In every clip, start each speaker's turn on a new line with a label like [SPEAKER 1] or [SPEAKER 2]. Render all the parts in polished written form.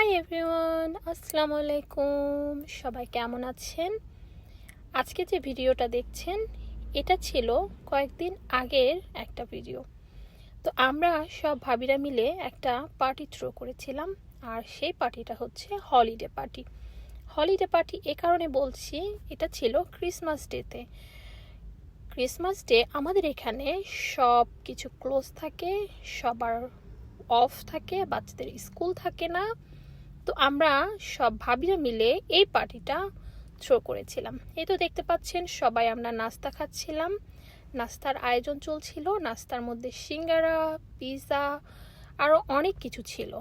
[SPEAKER 1] Hi everyone, আসসালামু আলাইকুম। সবাই কেমন আছেন? আজকে যে ভিডিওটা দেখছেন এটা ছিল কয়েকদিন আগের একটা ভিডিও। তো আমরা সব ভাবিরা মিলে একটা পার্টি থ্রো করেছিলাম, আর সেই পার্টিটা হচ্ছে হলিডে পার্টি। হলিডে পার্টি এ কারণে বলছি, এটা ছিল ক্রিসমাস ডেতে। ক্রিসমাস ডে আমাদের এখানে সব কিছু ক্লোজ থাকে, সবার অফ থাকে, বাচ্চাদের স্কুল থাকে না। তো আমরা সব ভাবিরা মিলে এই পার্টিটা থ্রো করেছিলাম। এই তো দেখতে পাচ্ছেন সবাই আমরা নাস্তা খাচ্ছিলাম, নাস্তার আয়োজন চলছিল। নাস্তার মধ্যে সিঙ্গারা, পিৎজা, আরও অনেক কিছু ছিল।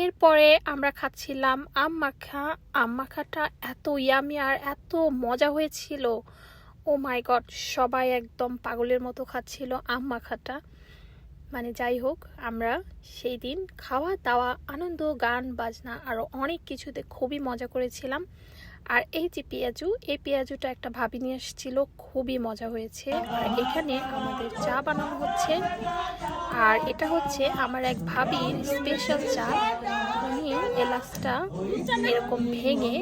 [SPEAKER 1] এরপরে আমরা খাচ্ছিলাম আম মাখা। আম মাখাটা এত ইয়ামি আর এত মজা হয়েছিল, ও মাই গড, সবাই একদম পাগলের মতো খাচ্ছিল আম মাখাটা। মানে যাই হোক, আমরা সেই দিন খাওয়া দাওয়া, আনন্দ, গান বাজনা আরও অনেক কিছুতে খুবই মজা করেছিলাম। আর এই যে পেঁয়াজু, এই পেঁয়াজুটা একটা ভাবি নিয়ে এসেছিল, খুবই মজা হয়েছে। আর এখানে আমাদের চা বানানো হচ্ছে, আর এটা হচ্ছে আমার এক ভাবির স্পেশাল চা। উনি এলাচটা এরকম ভেঙে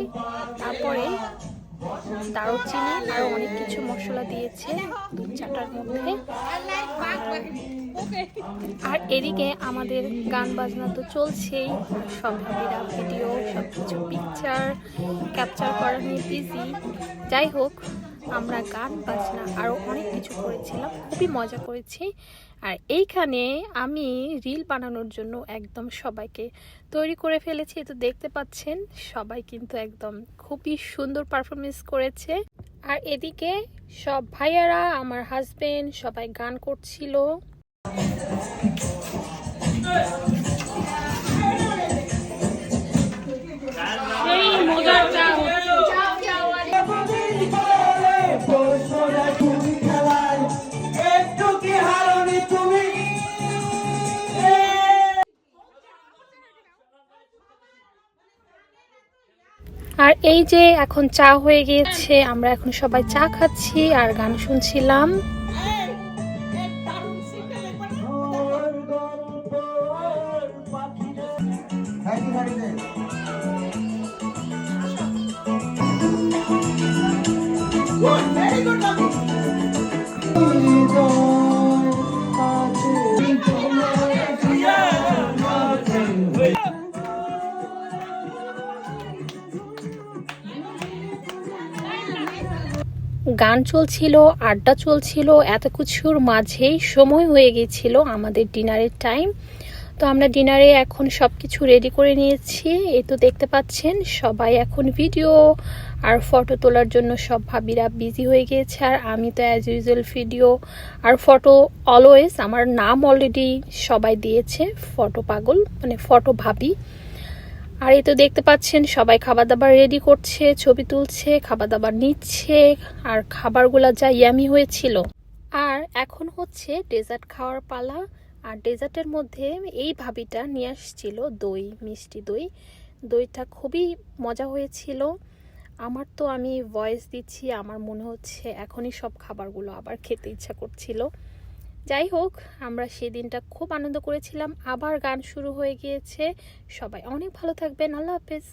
[SPEAKER 1] তারপরে দারুচিনি আরও অনেক কিছু মশলা দিয়েছে দুধ চাটার মধ্যে। আর এদিকে আমাদের গান বাজনা তো চলছেই, সব ভাবিরা ভিডিও, সব কিছু পিকচার ক্যাপচার করা নিয়ে বিজি। যাই হোক, আমরা গান বাজনা আরও অনেক কিছু করেছিলাম, খুবই মজা করেছি। আর এইখানে আমি রিল বানানোর জন্য একদম সবাইকে তৈরি করে ফেলেছি। তো দেখতে পাচ্ছেন সবাই কিন্তু একদম খুবই সুন্দর পারফরমেন্স করেছে। আর এদিকে সব ভাইয়ারা, আমার হাজবেন্ড, সবাই গান করছিল। আর এই যে এখন চা হয়ে গিয়েছে, আমরা এখন সবাই চা খাচ্ছি আর গান শুনছিলাম। গান চলছিল, আড্ডা চলছিল, এত কিছুর মাঝেই সময় হয়ে গিয়েছিল আমাদের ডিনারের টাইম। তো আমরা ডিনারে এখন সব কিছু রেডি করে নিয়েছি। এই তো দেখতে পাচ্ছেন সবাই এখন ভিডিও আর ফটো তোলার জন্য সব ভাবিরা বিজি হয়ে গিয়েছে। আর আমি তো অ্যাজ ইউজুয়াল ভিডিও আর ফটো অলওয়েজ, আমার নাম অলরেডি সবাই দিয়েছে, ফটো পাগল, মানে ফটো ভাবি। আর এই তো দেখতে পাচ্ছেন সবাই খাবার দাবার রেডি করছে, ছবি তুলছে, খাবার দাবার নিচ্ছে। আর খাবারগুলো যা ইয়ামি হয়েছিল। আর এখন হচ্ছে ডেজার্ট খাওয়ার পালা। আর ডেজার্টের মধ্যে এই ভাবিটা নিয়ে আসছিল দই, মিষ্টি দই। দইটা খুবই মজা হয়েছিল। আমার তো, আমি ভয়েস দিচ্ছি, আমার মনে হচ্ছে এখনই সব খাবারগুলো আবার খেতে ইচ্ছা করছিল। যাই হোক, আমরা সেই দিনটা খুব আনন্দ করেছিলাম। আবার গান শুরু হয়ে গিয়েছে। সবাই অনেক ভালো থাকবেন। আল্লাহ হাফেজ।